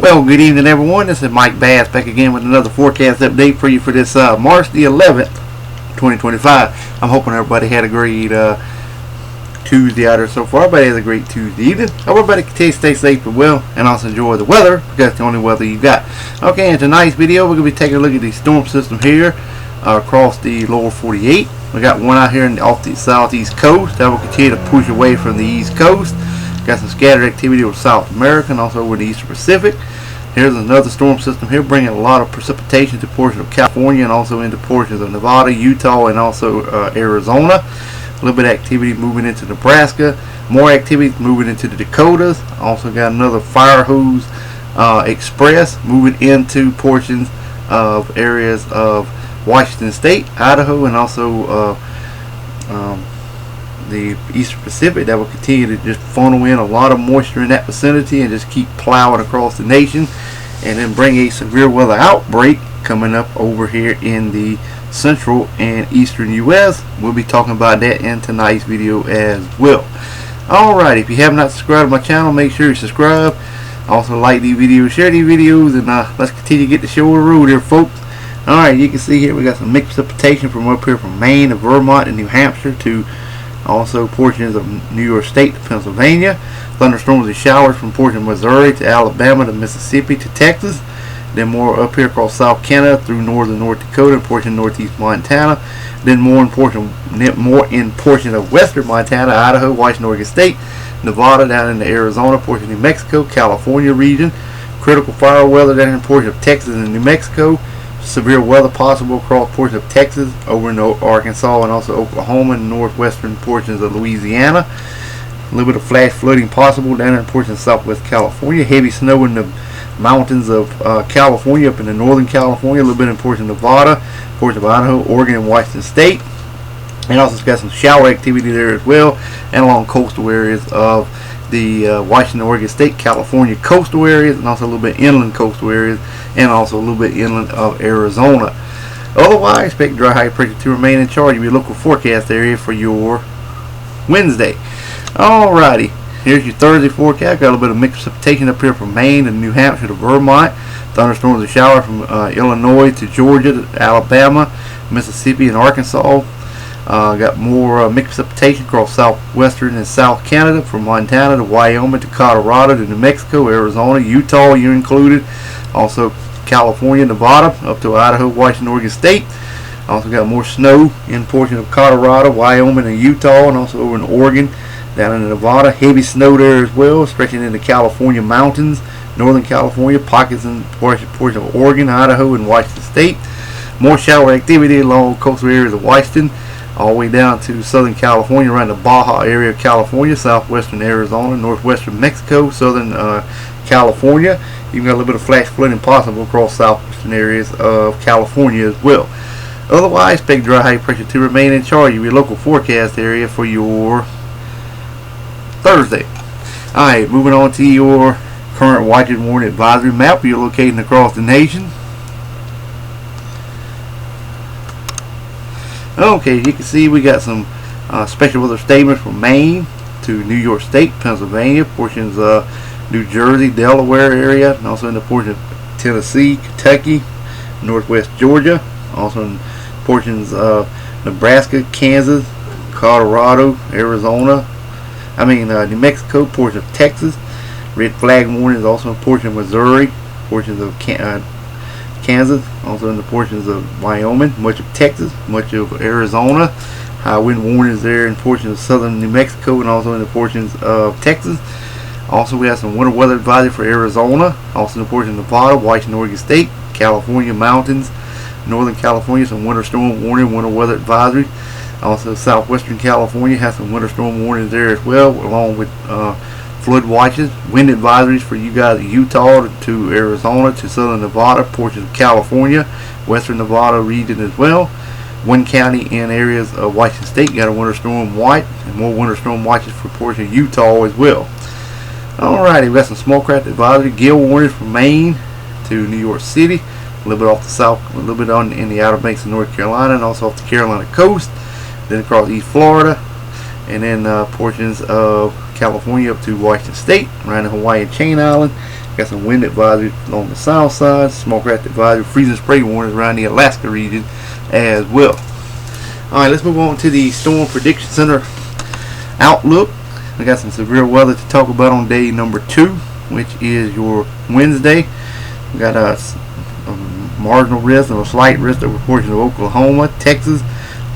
Well, good evening, everyone. This is Mike Bass back again with another forecast update for you for this March the 11th, 2025. I'm hoping everybody had a great Tuesday out there so far. Everybody has a great Tuesday evening. Hope everybody can stay safe and well, and also enjoy the weather, because that's the only weather you got. Okay, in tonight's video, we're going to be taking a look at the storm system here across the lower 48. We got one out here off the southeast coast that will continue to push away from the east coast. Got some scattered activity over South America and also over the Eastern Pacific. Here's another storm system here bringing a lot of precipitation to portions of California and also into portions of Nevada, Utah, and also Arizona. A little bit of activity moving into Nebraska. More activity moving into the Dakotas. Also got another fire hose express moving into portions of areas of Washington State, Idaho, and also the Eastern Pacific that will continue to just funnel in a lot of moisture in that vicinity and just keep plowing across the nation, and then bring a severe weather outbreak coming up over here in the central and eastern U.S. We'll be talking about that in tonight's video as well. Alright, if you have not subscribed to my channel, make sure you subscribe. Also like these videos, share these videos, and let's continue to get the show on the road here, folks. Alright, you can see here we got some mixed precipitation from up here from Maine to Vermont and New Hampshire to also portions of New York State to Pennsylvania. Thunderstorms and showers from portions of Missouri to Alabama to Mississippi to Texas. Then more up here across South Canada through northern North Dakota and portion of northeast Montana. Then more in portion of western Montana, Idaho, Washington, Oregon State, Nevada down into Arizona, portion of New Mexico, California region. Critical fire weather down in portion of Texas and New Mexico. Severe weather possible across portions of Texas, over in Arkansas, and also Oklahoma and northwestern portions of Louisiana. A little bit of flash flooding possible down in portions of southwest California. Heavy snow in the mountains of California, up in the northern California. A little bit in portions of Nevada, portions of Idaho, Oregon, and Washington State. And also got some shower activity there as well, and along coastal areas of the Washington, Oregon State, California coastal areas, and also a little bit inland coastal areas, and also a little bit inland of Arizona. Otherwise, expect dry high pressure to remain in charge of your local forecast area for your Wednesday. Alrighty, here's your Thursday forecast. Got a little bit of mixed precipitation up here from Maine and New Hampshire to Vermont. Thunderstorms and showers from Illinois to Georgia to Alabama, Mississippi, and Arkansas. Got more mixed precipitation across southwestern and South Canada, from Montana to Wyoming to Colorado to New Mexico, Arizona, Utah, you included. Also California, Nevada, up to Idaho, Washington, Oregon State. Also got more snow in portions of Colorado, Wyoming, and Utah, and also over in Oregon, down in Nevada. Heavy snow there as well, stretching into California mountains, northern California, pockets in portions of Oregon, Idaho, and Washington State. More shower activity along coastal areas of Washington, all the way down to southern California, around the Baja area of California, southwestern Arizona, northwestern Mexico, southern California. Even got a little bit of flash flooding possible across southwestern areas of California as well. Otherwise, expect dry high pressure to remain in charge of your local forecast area for your Thursday. Alright, moving on to your current watch and warning advisory map you're locating across the nation. Okay, you can see we got some special weather statements from Maine to New York State, Pennsylvania, portions of New Jersey, Delaware area, and also in the portion of Tennessee, Kentucky, northwest Georgia, also in portions of Nebraska, Kansas, Colorado, Arizona, New Mexico, portions of Texas. Red flag warning is also in portions of Missouri, portions of Kansas, also in the portions of Wyoming, much of Texas, much of Arizona. High wind warnings there in portions of southern New Mexico and also in the portions of Texas. Also, we have some winter weather advisory for Arizona, also in the portions of Nevada, Washington, Oregon State, California mountains, northern California, some winter storm warning, winter weather advisory. Also, southwestern California has some winter storm warnings there as well, along with flood watches, wind advisories for you guys in Utah to Arizona to southern Nevada, portions of California, western Nevada region as well. One county in areas of Washington State got a winter storm watch, and more winter storm watches for portions of Utah as well. Alrighty, we got some small craft advisory, gale warnings from Maine to New York City, a little bit off the south, a little bit in the Outer Banks of North Carolina, and also off the Carolina coast, then across East Florida, and then portions of California up to Washington State, around the Hawaii Chain Island, Got some wind advisories along the south side, small craft advisory, freezing spray warnings around the Alaska region as well. Alright, let's move on to the Storm Prediction Center outlook. We got some severe weather to talk about on day number 2, which is your Wednesday. We got a marginal risk and a slight risk over portions of Oklahoma, Texas,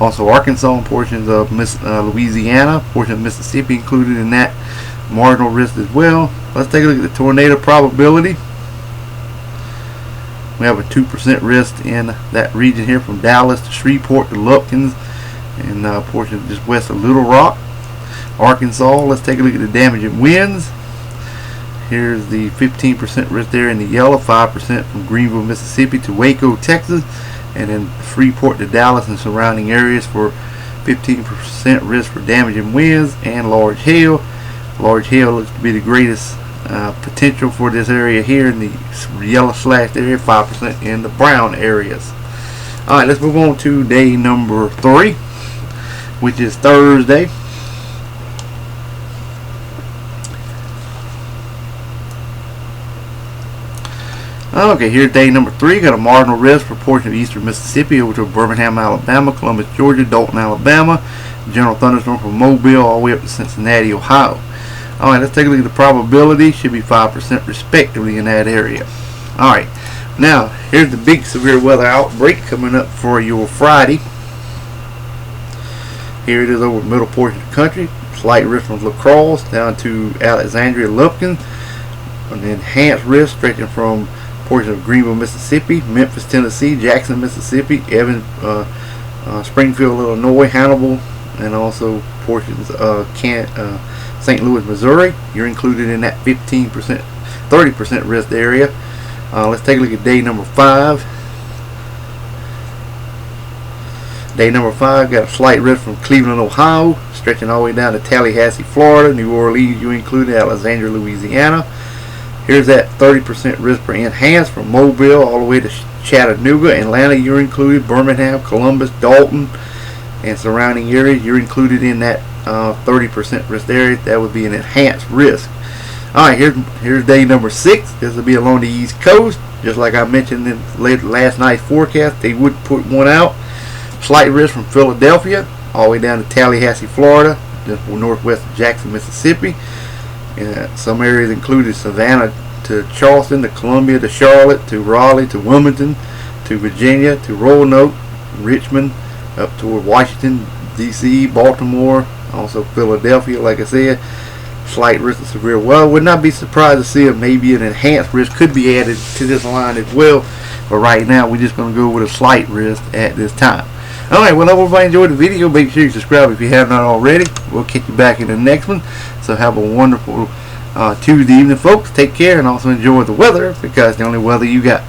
also Arkansas, and portions of Louisiana, portion of Mississippi included in that marginal risk as well. Let's take a look at the tornado probability. We have a 2% risk in that region here from Dallas to Shreveport to Lupkins and portions just west of Little Rock, Arkansas. Let's take a look at the damaging winds. Here's the 15% risk there in the yellow, 5% from Greenville, Mississippi to Waco, Texas, and then Freeport to Dallas and surrounding areas for 15% risk for damaging winds and large hail. Large hail looks to be the greatest potential for this area here in the yellow slashed area, 5% in the brown areas. Alright, let's move on to day number 3, which is Thursday. Okay, here's day number 3. Got a marginal risk for a portion of eastern Mississippi over to Birmingham, Alabama, Columbus, Georgia, Dalton, Alabama, general thunderstorm from Mobile all the way up to Cincinnati, Ohio. Alright, let's take a look at the probability. Should be 5% respectively in that area. Alright, now here's the big severe weather outbreak coming up for your Friday. Here it is over the middle portion of the country. Slight risk from La Crosse down to Alexandria, Lupkin. An enhanced risk stretching from portion of Greenville, Mississippi, Memphis, Tennessee, Jackson, Mississippi, Evans, Springfield, Illinois, Hannibal, and also portions of St. Louis, Missouri. You're included in that 15%, 30% risk area. Let's take a look at day number 5. Day number 5 got a slight risk from Cleveland, Ohio, stretching all the way down to Tallahassee, Florida, New Orleans. You included Alexandria, Louisiana. Here's that 30% risk for enhanced from Mobile all the way to Chattanooga, Atlanta. You're included, Birmingham, Columbus, Dalton, and surrounding areas. You're included in that 30% risk area. That would be an enhanced risk. Alright, here's day number 6. This will be along the East Coast. Just like I mentioned in last night's forecast, they would put one out. Slight risk from Philadelphia all the way down to Tallahassee, Florida, just northwest of Jackson, Mississippi. Some areas included Savannah to Charleston, to Columbia, to Charlotte, to Raleigh, to Wilmington, to Virginia, to Roanoke, Richmond, up toward Washington, D.C., Baltimore, also Philadelphia. Like I said, slight risk of severe weather. Would not be surprised to see maybe an enhanced risk could be added to this line as well. But right now, we're just going to go with a slight risk at this time. Alright, well, I hope everybody enjoyed the video. Make sure you subscribe if you have not already. We'll catch you back in the next one. So have a wonderful Tuesday evening, folks. Take care and also enjoy the weather, because it's the only weather you got.